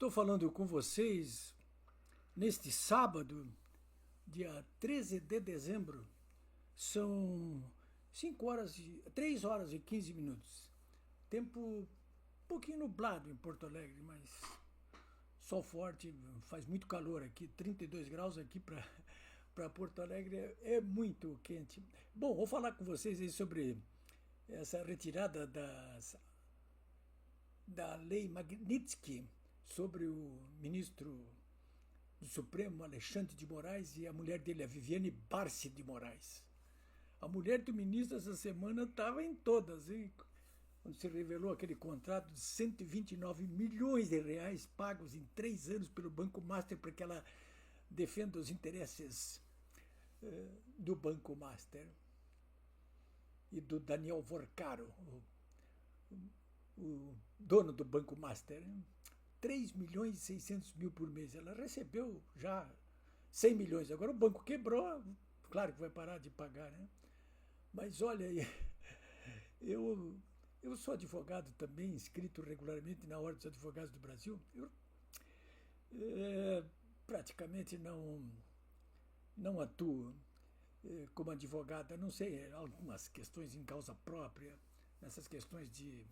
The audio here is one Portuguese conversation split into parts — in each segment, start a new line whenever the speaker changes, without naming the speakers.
Estou falando com vocês neste sábado, dia 13 de dezembro. São 3 horas e 15 minutos. Tempo um pouquinho nublado em Porto Alegre, mas sol forte, faz muito calor aqui, 32 graus aqui para Porto Alegre é muito quente. Bom, vou falar com vocês aí sobre essa retirada da lei Magnitsky sobre o ministro do Supremo, Alexandre de Moraes, e a mulher dele, a Viviane Barsi de Moraes. A mulher do ministro essa semana estava em todas, hein? Quando se revelou aquele contrato de 129 milhões de reais pagos em 3 anos pelo Banco Master para que ela defenda os interesses do Banco Master e do Daniel Vorcaro, o dono do Banco Master. 3 milhões e 600 mil por mês. Ela recebeu já 100 milhões. Agora o banco quebrou, claro que vai parar de pagar, né? Mas olha, eu sou advogado também, inscrito regularmente na Ordem dos Advogados do Brasil. Eu praticamente não atuo como advogado, a não sei, algumas questões em causa própria, nessas questões de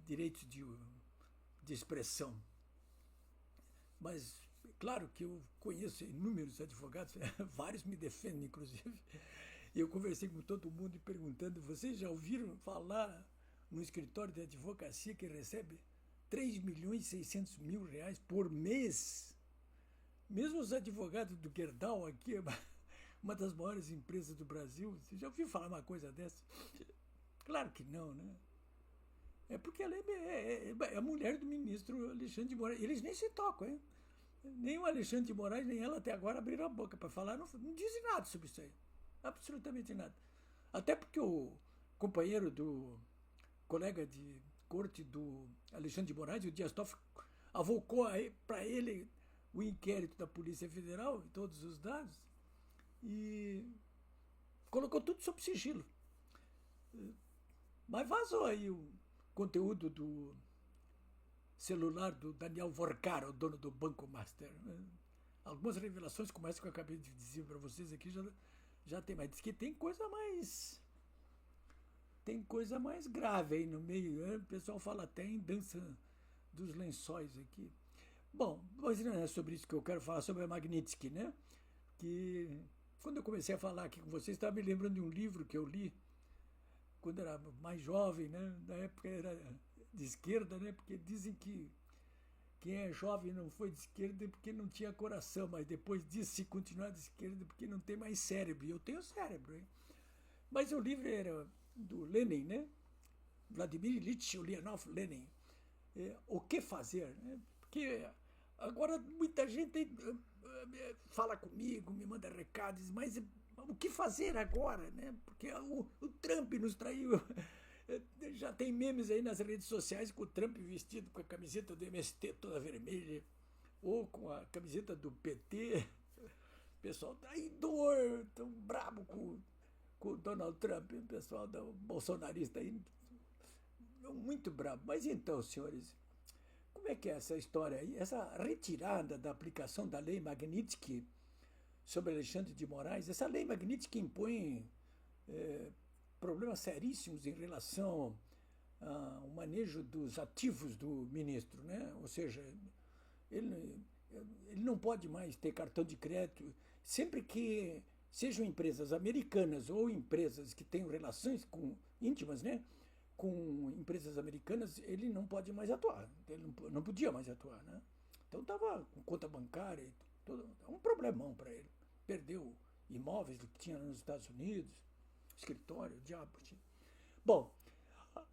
direitos de expressão. Mas, claro que eu conheço inúmeros advogados, vários me defendem, inclusive. E eu conversei com todo mundo e perguntando: vocês já ouviram falar no escritório de advocacia que recebe 3 milhões e 600 mil reais por mês? Mesmo os advogados do Gerdau aqui, uma das maiores empresas do Brasil, você já ouviu falar uma coisa dessa? Claro que não, né? É porque ela é a mulher do ministro Alexandre de Moraes. Eles nem se tocam, hein? Nem o Alexandre de Moraes, nem ela até agora abriram a boca para falar, não dizem nada sobre isso aí. Absolutamente nada. Até porque o companheiro do colega de corte do Alexandre de Moraes, o Dias Toffoli, avocou para ele o inquérito da Polícia Federal, todos os dados, e colocou tudo sob sigilo. Mas vazou aí o conteúdo do celular do Daniel Vorcaro, o dono do Banco Master. Algumas revelações como essa que eu acabei de dizer para vocês aqui já tem, mas diz que tem coisa mais grave aí no meio, né? O pessoal fala até em dança dos lençóis aqui. Bom, mas não é sobre isso que eu quero falar, sobre a Magnitsky, né? Que quando eu comecei a falar aqui com vocês, estava me lembrando de um livro que eu li quando era mais jovem, né? Na época era de esquerda, né? Porque dizem que quem é jovem não foi de esquerda porque não tinha coração, mas depois disso se continuar de esquerda porque não tem mais cérebro. E eu tenho cérebro, hein? Mas o livro era do Lenin, né? Vladimir Ilyich Ulyanov Lenin. O que fazer? Né? Porque agora muita gente fala comigo, me manda recados, mas o que fazer agora, né? Porque o Trump nos traiu. Já tem memes aí nas redes sociais com o Trump vestido com a camiseta do MST toda vermelha, ou com a camiseta do PT. O pessoal traidor, tão brabo com o Donald Trump, o pessoal do bolsonarista aí, muito brabo. Mas então, senhores, como é que é essa história aí? Essa retirada da aplicação da lei Magnitsky sobre Alexandre de Moraes, essa lei Magnitsky impõe problemas seríssimos em relação ao manejo dos ativos do ministro, né? Ou seja, ele não pode mais ter cartão de crédito, sempre que sejam empresas americanas ou empresas que tenham relações íntimas, né, com empresas americanas, ele não pode mais atuar, ele não podia mais atuar, né? Então estava com conta bancária e tudo, é um problemão para ele. Perdeu imóveis que tinha nos Estados Unidos, escritório, diabo. Bom,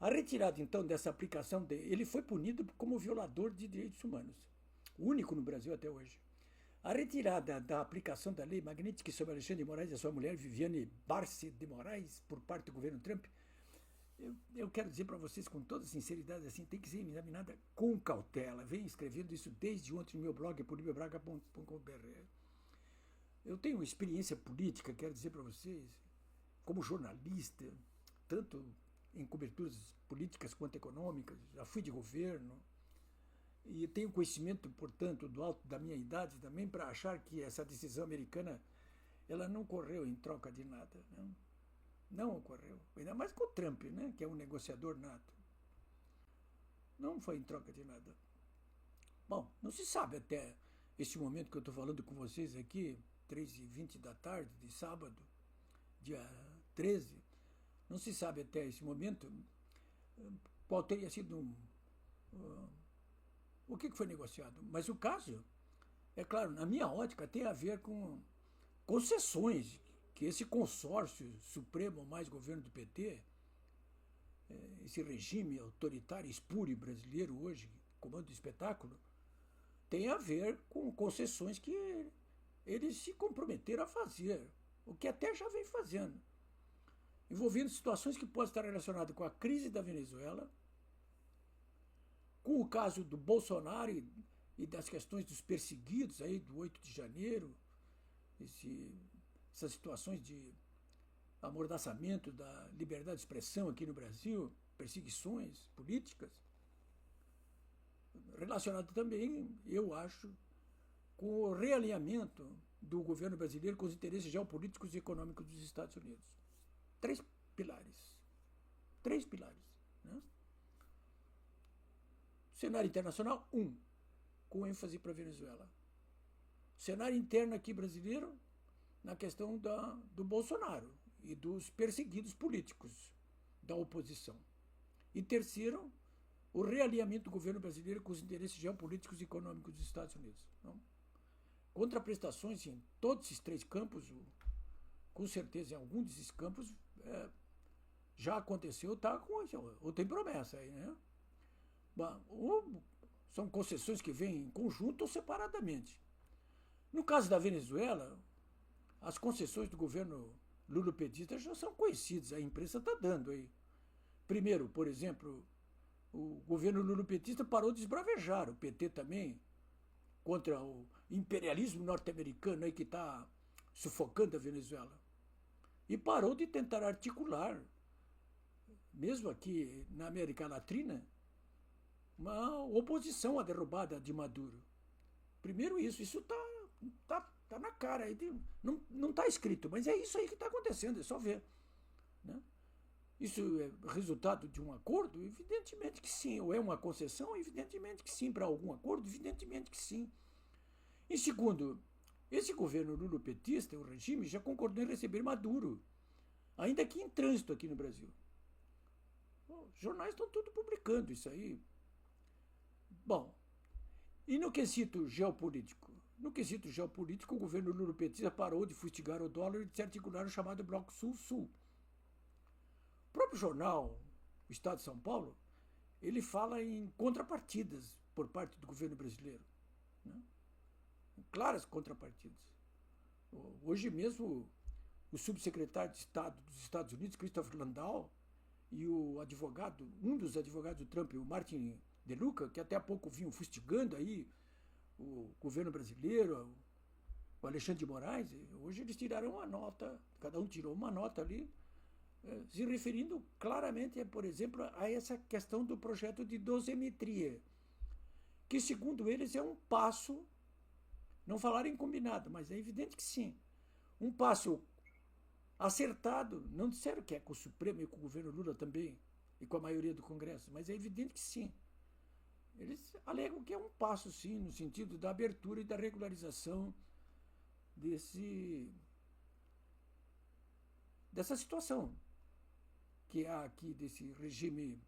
a retirada então dessa aplicação ele foi punido como violador de direitos humanos, o único no Brasil até hoje. A retirada da aplicação da lei Magnitsky sobre Alexandre de Moraes e a sua mulher Viviane Barsi de Moraes por parte do governo Trump, eu quero dizer para vocês com toda sinceridade, assim, tem que ser examinada com cautela. Venho escrevendo isso desde ontem no meu blog, polibebraga.com.br. Eu tenho experiência política, quero dizer para vocês, como jornalista, tanto em coberturas políticas quanto econômicas, já fui de governo. e tenho conhecimento, portanto, do alto da minha idade também, para achar que essa decisão americana ela não ocorreu em troca de nada. Né? Não ocorreu. Ainda mais com o Trump, né? Que é um negociador nato. Não foi em troca de nada. Bom, não se sabe até este momento que eu estou falando com vocês aqui, 3h20 da tarde de sábado, dia 13, não se sabe até esse momento qual teria sido o que foi negociado. Mas o caso, é claro, na minha ótica, tem a ver com concessões que esse consórcio supremo mais governo do PT, esse regime autoritário espúrio brasileiro hoje, comando do espetáculo, tem a ver com concessões que eles se comprometeram a fazer, o que até já vem fazendo, envolvendo situações que podem estar relacionadas com a crise da Venezuela, com o caso do Bolsonaro e das questões dos perseguidos aí do 8 de janeiro, essas situações de amordaçamento da liberdade de expressão aqui no Brasil, perseguições políticas, relacionado também, eu acho, com o realinhamento do governo brasileiro com os interesses geopolíticos e econômicos dos Estados Unidos. Três pilares. Três pilares. Né? Cenário internacional, com ênfase para a Venezuela. Cenário interno aqui brasileiro, na questão do Bolsonaro e dos perseguidos políticos da oposição. E terceiro, o realinhamento do governo brasileiro com os interesses geopolíticos e econômicos dos Estados Unidos. Não? Contraprestações em todos esses três campos, com certeza em algum desses campos, já aconteceu, ou tem promessa aí, né? Ou são concessões que vêm em conjunto ou separadamente. No caso da Venezuela, as concessões do governo lulopetista já são conhecidas, a imprensa está dando aí. Primeiro, por exemplo, o governo lulopetista parou de esbravejar, o PT também, contra o imperialismo norte-americano aí que está sufocando a Venezuela. E parou de tentar articular, mesmo aqui na América Latina, uma oposição à derrubada de Maduro. Primeiro isso está na cara, não está escrito, mas é isso aí que está acontecendo, é só ver. Né? Isso é resultado de um acordo? Evidentemente que sim. Ou é uma concessão? Evidentemente que sim. Para algum acordo? Evidentemente que sim. E segundo, esse governo lulopetista, o regime, já concordou em receber Maduro, ainda que em trânsito aqui no Brasil. Os jornais estão tudo publicando isso aí. Bom, e no quesito geopolítico? No quesito geopolítico, o governo lulopetista parou de fustigar o dólar e de se articular o chamado Bloco Sul-Sul. O próprio jornal, o Estado de São Paulo, ele fala em contrapartidas por parte do governo brasileiro. Né? Claras contrapartidas. Hoje mesmo, o subsecretário de Estado dos Estados Unidos, Christopher Landau, e o advogado, um dos advogados do Trump, o Martin DeLuca, que até há pouco vinham fustigando aí o governo brasileiro, o Alexandre de Moraes, hoje eles tiraram uma nota, cada um tirou uma nota ali, se referindo claramente, por exemplo, a essa questão do projeto de dosimetria, que, segundo eles, é um passo, não falaram em combinado, mas é evidente que sim, um passo acertado, não disseram que é com o Supremo e com o governo Lula também, e com a maioria do Congresso, mas é evidente que sim. Eles alegam que é um passo, sim, no sentido da abertura e da regularização dessa situação que há aqui, desse regime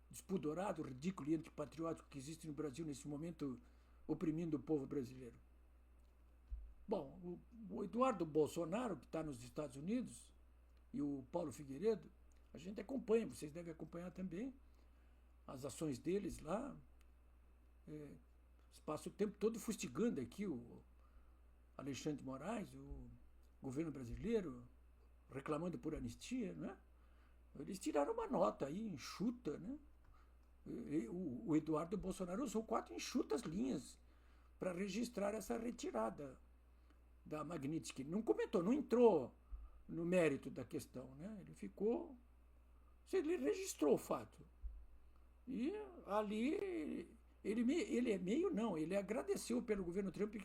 despudorado, ridículo e antipatriótico que existe no Brasil nesse momento, oprimindo o povo brasileiro. Bom, o Eduardo Bolsonaro, que está nos Estados Unidos, e o Paulo Figueiredo, a gente acompanha, vocês devem acompanhar também as ações deles lá. Eles passam o tempo todo fustigando aqui o Alexandre de Moraes, o governo brasileiro, reclamando por anistia, né? Eles tiraram uma nota aí, enxuta, né? O Eduardo Bolsonaro usou 4 enxutas linhas para registrar essa retirada da Magnitsky. Não comentou, não entrou no mérito da questão, né? Ele registrou o fato. E ali Ele é meio, não, ele agradeceu pelo governo Trump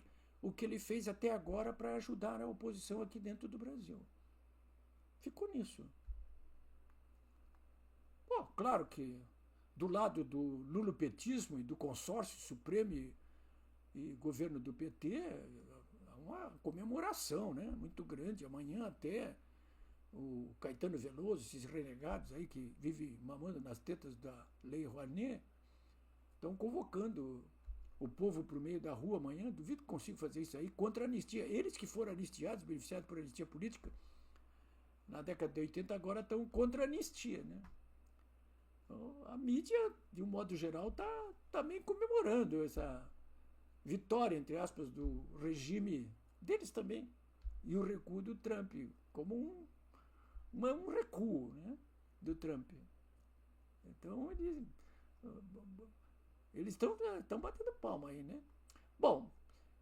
o que ele fez até agora para ajudar a oposição aqui dentro do Brasil. Ficou nisso. Bom, claro que do lado do lulopetismo e do consórcio supremo e governo do PT, há uma comemoração, né, muito grande. Amanhã até o Caetano Veloso, esses renegados aí que vivem mamando nas tetas da Lei Rouanet, estão convocando o povo para o meio da rua amanhã. Duvido que consiga fazer isso aí contra a anistia. Eles que foram anistiados, beneficiados por anistia política, na década de 80, agora estão contra a anistia, né? Então, a mídia, de um modo geral, está também comemorando essa vitória, entre aspas, do regime deles também, e o recuo do Trump, como um recuo, né, do Trump. Então, eles estão batendo palma aí, né? Bom,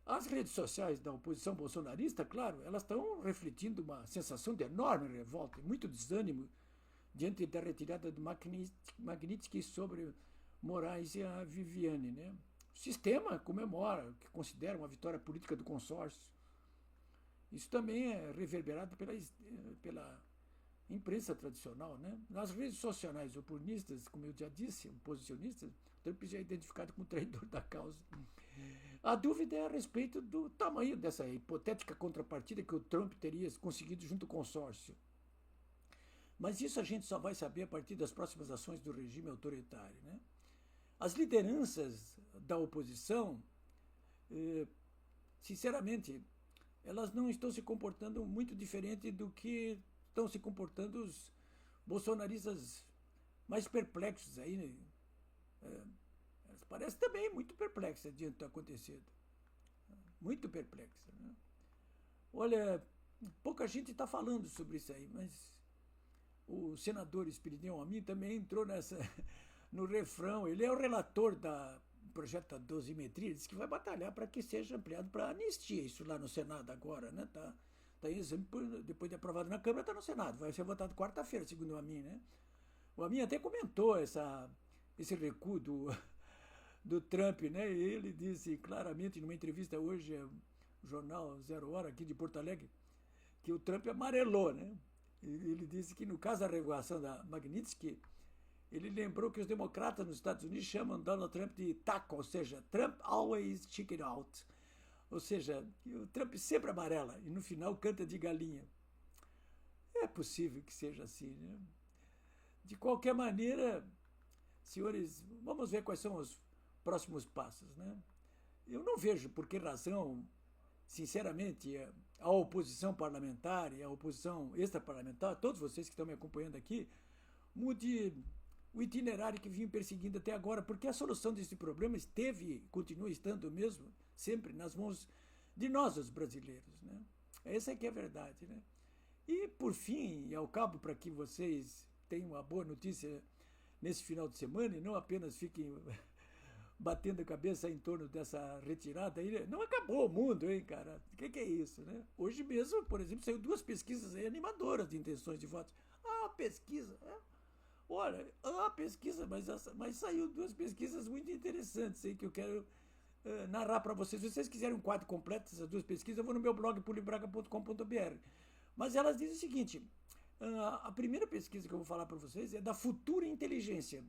as redes sociais da oposição bolsonarista, claro, elas estão refletindo uma sensação de enorme revolta e muito desânimo diante da retirada do Magnitsky sobre Moraes e a Viviane, né? O sistema comemora o que considera uma vitória política do consórcio. Isso também é reverberado pela imprensa tradicional, né? Nas redes sociais oportunistas, como eu já disse, oposicionistas, Trump já é identificado como traidor da causa. A dúvida é a respeito do tamanho dessa hipotética contrapartida que o Trump teria conseguido junto ao consórcio. Mas isso a gente só vai saber a partir das próximas ações do regime autoritário, né? As lideranças da oposição, sinceramente, elas não estão se comportando muito diferente do que estão se comportando os bolsonaristas mais perplexos aí, né? Elas parecem também muito perplexas diante do que está acontecendo. Muito perplexas, né? Olha, pouca gente está falando sobre isso aí, mas o senador Espiridão Amin também entrou no refrão. Ele é o relator do projeto da dosimetria, diz que vai batalhar para que seja ampliado para anistia, isso lá no Senado agora, né? Tá em exame, depois de aprovado na Câmara, está no Senado, vai ser votado quarta-feira, segundo o Amin, né? O Amin até comentou esse recuo do Trump, né? E ele disse claramente numa entrevista hoje, jornal Zero Hora aqui de Porto Alegre, que o Trump amarelou, né? Ele disse que no caso da revogação da Magnitsky, ele lembrou que os democratas nos Estados Unidos chamam Donald Trump de taco, ou seja, Trump always chicken out. Ou seja, o Trump sempre amarela e no final canta de galinha. É possível que seja assim, né? De qualquer maneira, senhores, vamos ver quais são os próximos passos, né? Eu não vejo por que razão, sinceramente, a oposição parlamentar e a oposição extraparlamentar, todos vocês que estão me acompanhando aqui, mude o itinerário que vinham perseguindo até agora, porque a solução desse problema esteve e continua estando mesmo sempre nas mãos de nós, os brasileiros, né? Essa é que é a verdade, né? E, por fim, e ao cabo, para que vocês tenham uma boa notícia nesse final de semana e não apenas fiquem batendo a cabeça em torno dessa retirada aí, não acabou o mundo, hein, cara? O que é isso, né? Hoje mesmo, por exemplo, saiu 2 pesquisas aí animadoras de intenções de votos. Pesquisa, olha, pesquisa, mas saiu 2 pesquisas muito interessantes aí que eu quero narrar para vocês. Se vocês quiserem um quadro completo dessas 2 pesquisas, eu vou no meu blog pulibraga.com.br. Mas elas dizem o seguinte: a primeira pesquisa que eu vou falar para vocês é da Futura Inteligência.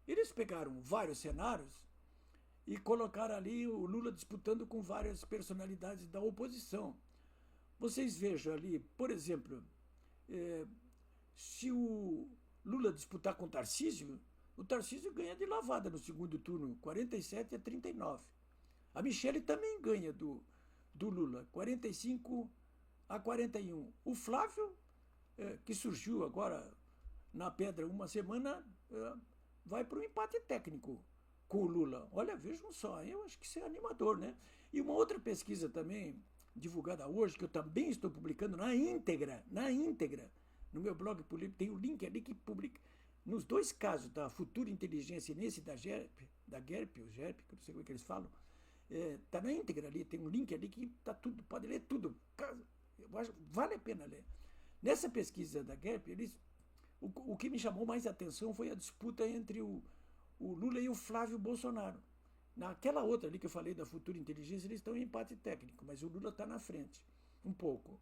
Eles pegaram vários cenários e colocaram ali o Lula disputando com várias personalidades da oposição. Vocês vejam ali, por exemplo, se o Lula disputar com o Tarcísio ganha de lavada no segundo turno, 47 a 39. A Michele também ganha do Lula, 45 a 41. O Flávio, que surgiu agora na pedra uma semana, vai para o empate técnico com o Lula. Olha, vejam só, eu acho que isso é animador, né? E uma outra pesquisa também, divulgada hoje, que eu também estou publicando na íntegra, no meu blog, tem o link ali que publica, nos 2 casos, da Futura Inteligência e nesse da GERP, que eu não sei como é que eles falam, está na íntegra ali, tem um link ali que está tudo, pode ler tudo, eu acho, vale a pena ler. Nessa pesquisa da GERP, o que me chamou mais atenção foi a disputa entre o Lula e o Flávio Bolsonaro. Naquela outra ali que eu falei da futura inteligência, eles estão em empate técnico, mas o Lula está na frente, um pouco.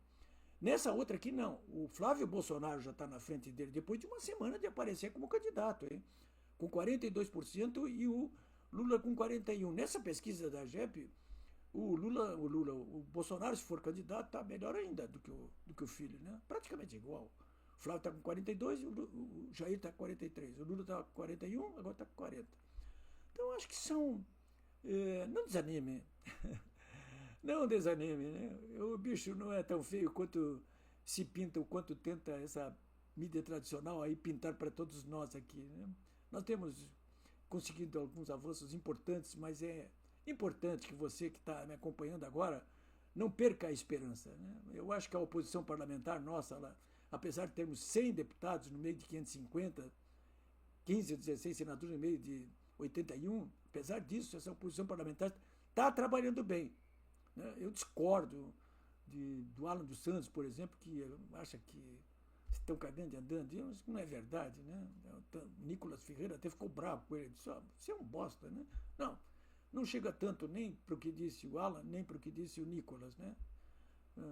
Nessa outra aqui, não. O Flávio Bolsonaro já está na frente dele, depois de uma semana de aparecer como candidato, hein? Com 42% e o Lula com 41%. Nessa pesquisa da JEP, o Bolsonaro, se for candidato, está melhor ainda do que o filho, né? Praticamente igual. O Flávio está com 42 e o Jair está com 43. O Lula está com 41, agora está com 40. Então, acho que são. Não desanime. Não desanime, né? O bicho não é tão feio quanto se pinta, o quanto tenta essa mídia tradicional aí pintar para todos nós aqui, né? Nós temos conseguido alguns avanços importantes, mas é importante que você que está me acompanhando agora não perca a esperança, né? Eu acho que a oposição parlamentar nossa, apesar de termos 100 deputados no meio de 550, 15 ou 16 senadores no meio de 81, apesar disso, essa oposição parlamentar está trabalhando bem, né? Eu discordo do Alan dos Santos, por exemplo, que acha que estão cagando e andando. Isso não é verdade, né? O Nicolas Ferreira até ficou bravo com ele. Disse, você é um bosta, né? Não chega tanto nem para o que disse o Alan, nem para o que disse o Nicolas, né?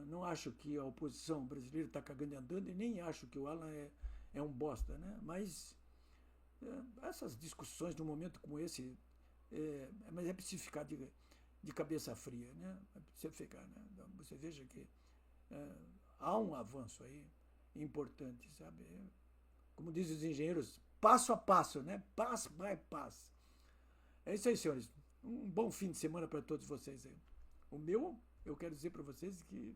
Não acho que a oposição brasileira está cagando e andando e nem acho que o Alan é um bosta, né? Mas essas discussões num momento como esse, mas é preciso ficar de cabeça fria, né? É preciso ficar, né? Você veja que há um avanço aí importante, sabe? Como dizem os engenheiros, passo a passo, né? Passo by passo. É isso aí, senhores. Um bom fim de semana para todos vocês aí. O meu, eu quero dizer para vocês que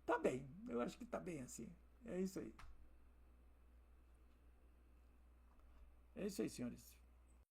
tá bem. Eu acho que tá bem assim. É isso aí. É isso aí, senhores.